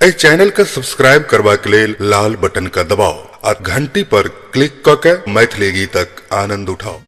ए channel का subscribe करवा के लेल लाल बटन का दबाओ और घंटी पर क्लिक करके मैथिली गीतक आनंद उठाओ।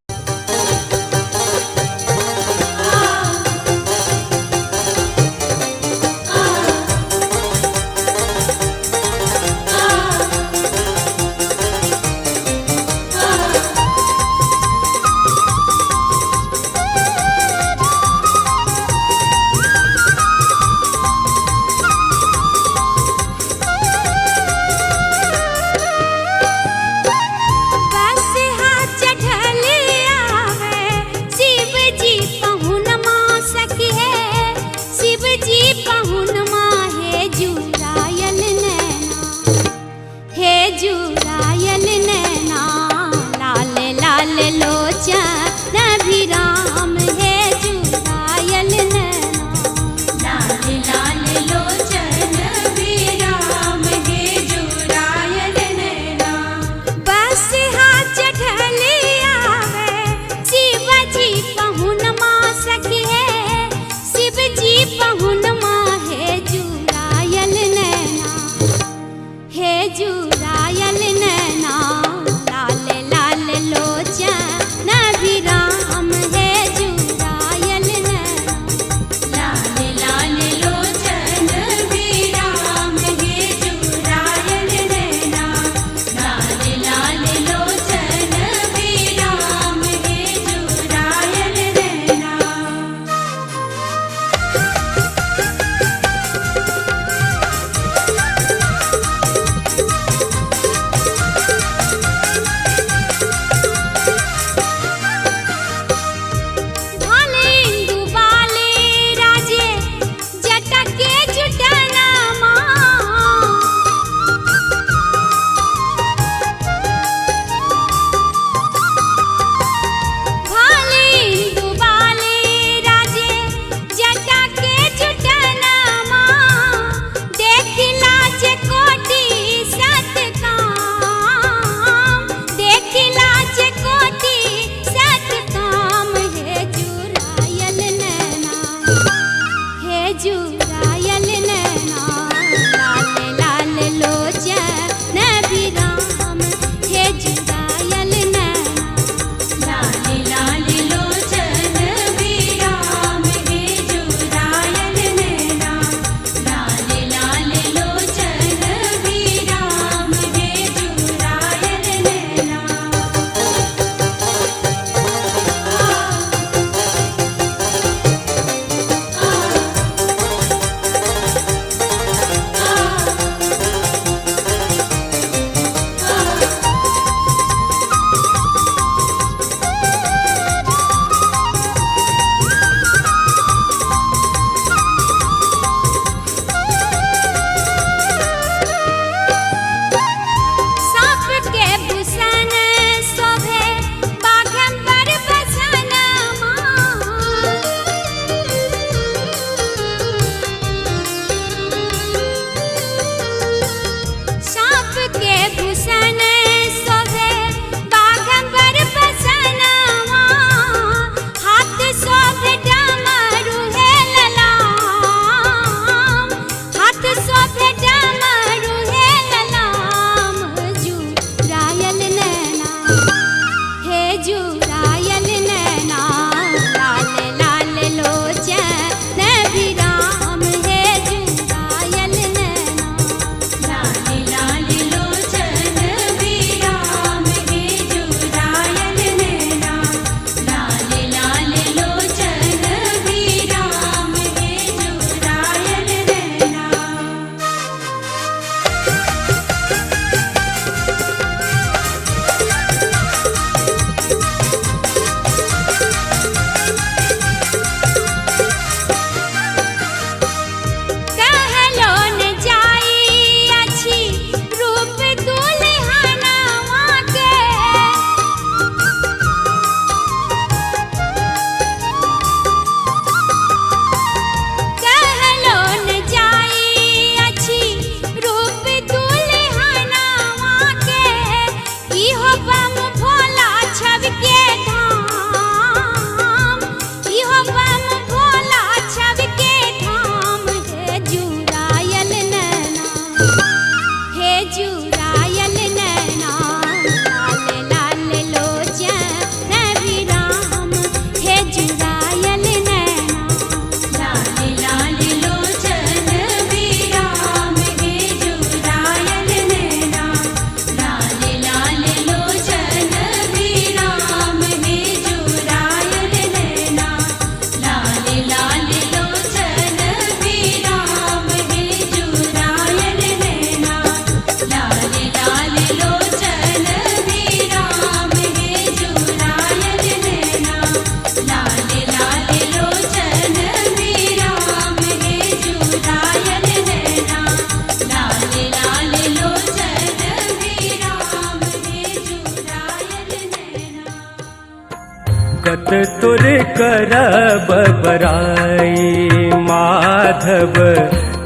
कत तुर करब बराई माधव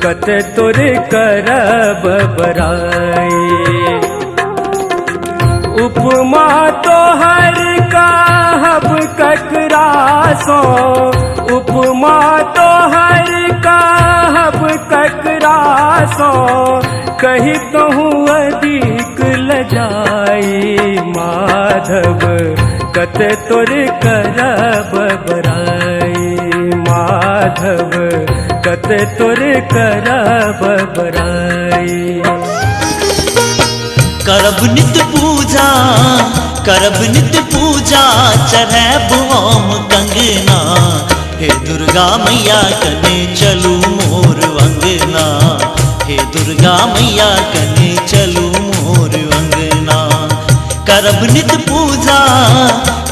कत तुर करब बराई। उपमा तो हर कहब ककरा सो उपमा तो हर कहब ककरा सो कही कहूँ अधिक लजाई माधव कत तुर करब बराई माधव कत तुर करब बराई। करब नित पूजा करब नित पूजा चढ़ैब हम कंगना हे दुर्गा मैया कने चलू मोर अंगना हे दुर्गा मैया कने चलू मोर अंगना। करब नित पूजा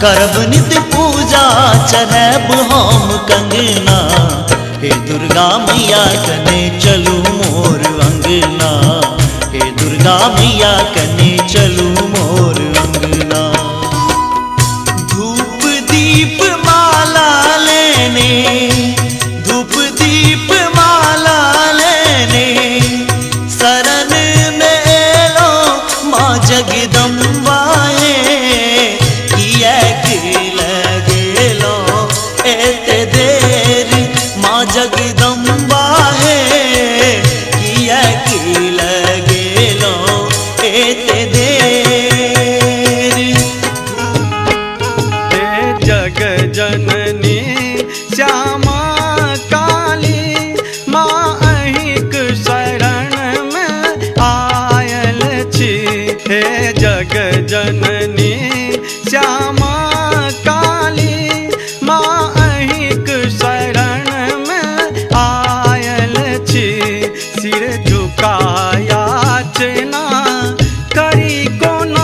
करब नित पूजा चढ़ैब हम कंगना हे दुर्गा मैया कने चलू मोर अंगना हे दुर्गा मैया कने चलू मोर अंगना। धूप दीप माला लेने धूप दीप माला लेने शरण में लो माँ जगदम्बा किया लगे लो एते देर माँ जगदम्बा किया लगे लो एते देर। हे जग जननी श्यामा काली माँ अहिक शरण में आयल छी। हे जग जननी श्यामा काली माँ अहिक शरण में आयल छी। सिर झुकाया चना करी कोन